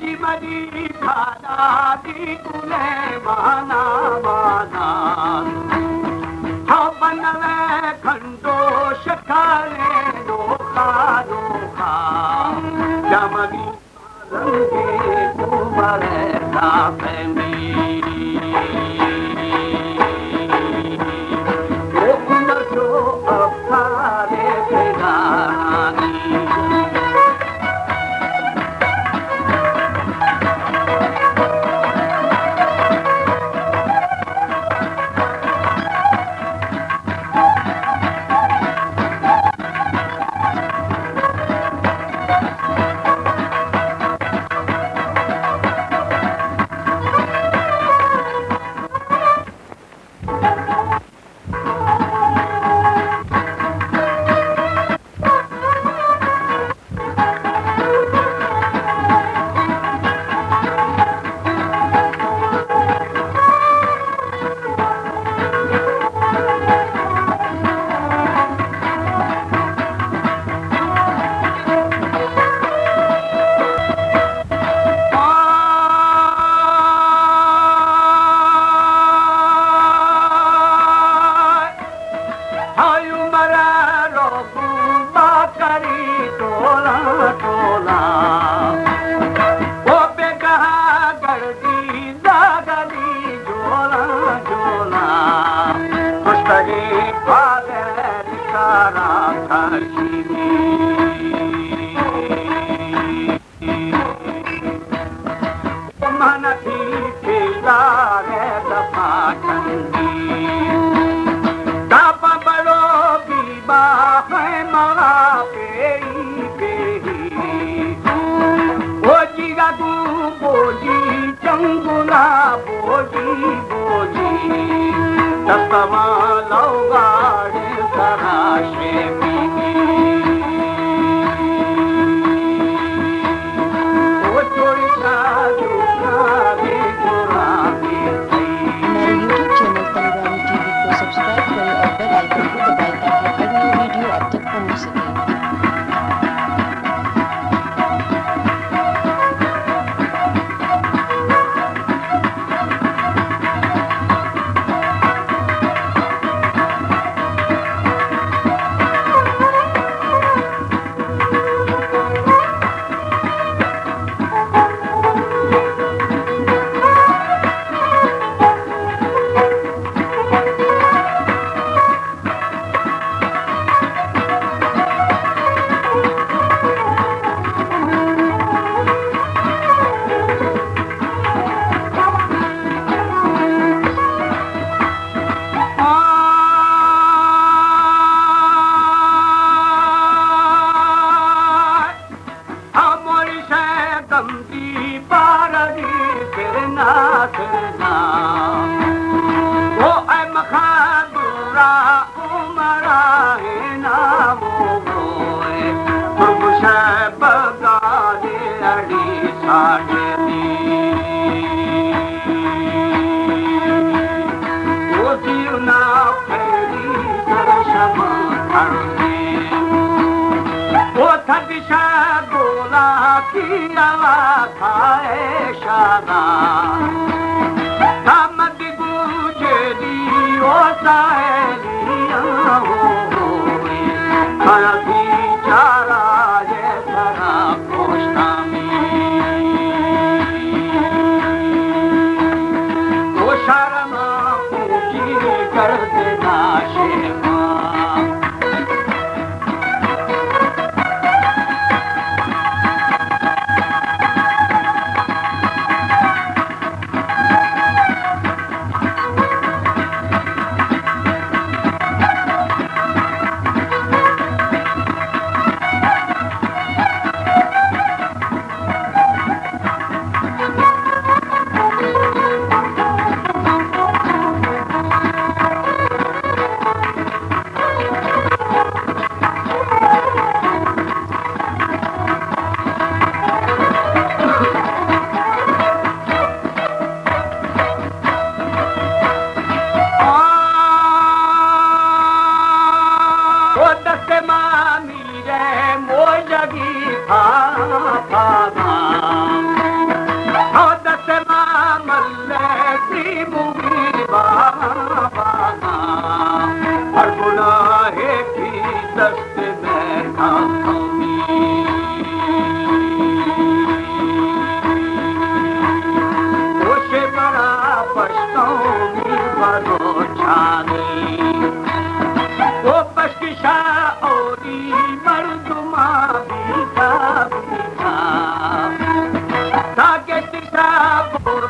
जी मरी खाना दी तुले माना माना हाँ बनवे खंडो शखाले नोखा नोखा जमगी रंगे तुम्हारे साथ में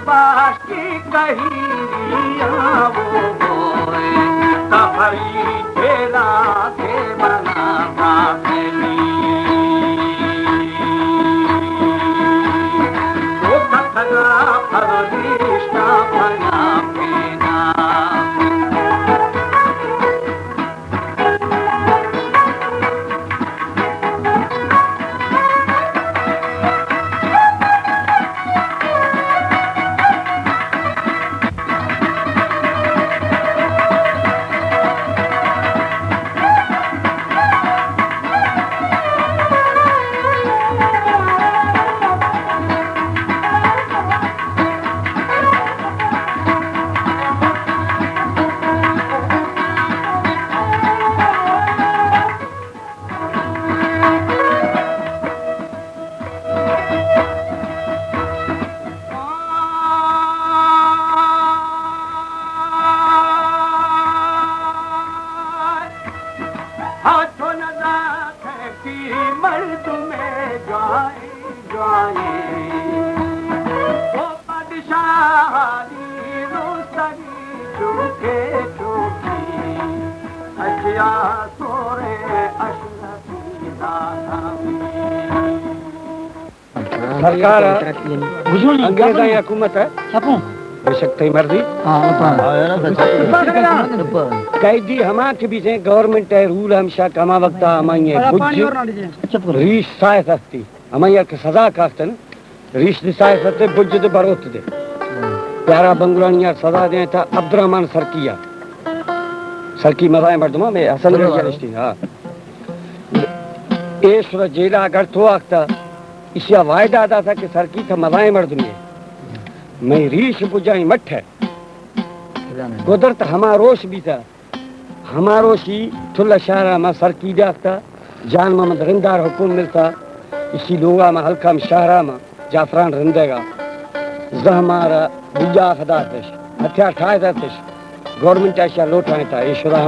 पास की कही वो बोए सफरी तेरा के बना पापनी वो कथना परदिष्टा बना पेना मर्द में जाए जाए वो बादशाही रोसरी चुके चुकी अजिया सोरे अशरफी सरकार अंग्रेजा हुकूमत है बेशक थी मर्जी कैदी हमा के भी गवर्नमेंट है रूल हमेशा कमा वक्त हमारी रीश साय सकती हमारी के सजा काखते न रीश साय सकते बुझ दे बरोत दे प्यारा बंगलानी यार सजा दे था अब्दुर्रहमान सरकिया सरकी मजाए मर्दमा में हसन रिश्ती हां ए सुर जेला अगर तो आखता इसिया वायदा आदा था कि सरकी था मजाए मर्द में मैं रीश बुझाई मठ है कुदरत हमारोश भी था हमारोशी थुल्ला शहरा में सरकी जाता जान मोहम्मद रिंदार हुकुम मिलता इसी लोगा में हल्का में शहरा में जाफरान रिंदेगा जहमारा बुझा खदा हथियार ठाए था गवर्नमेंट ऐसा लोटाए था ये शुरा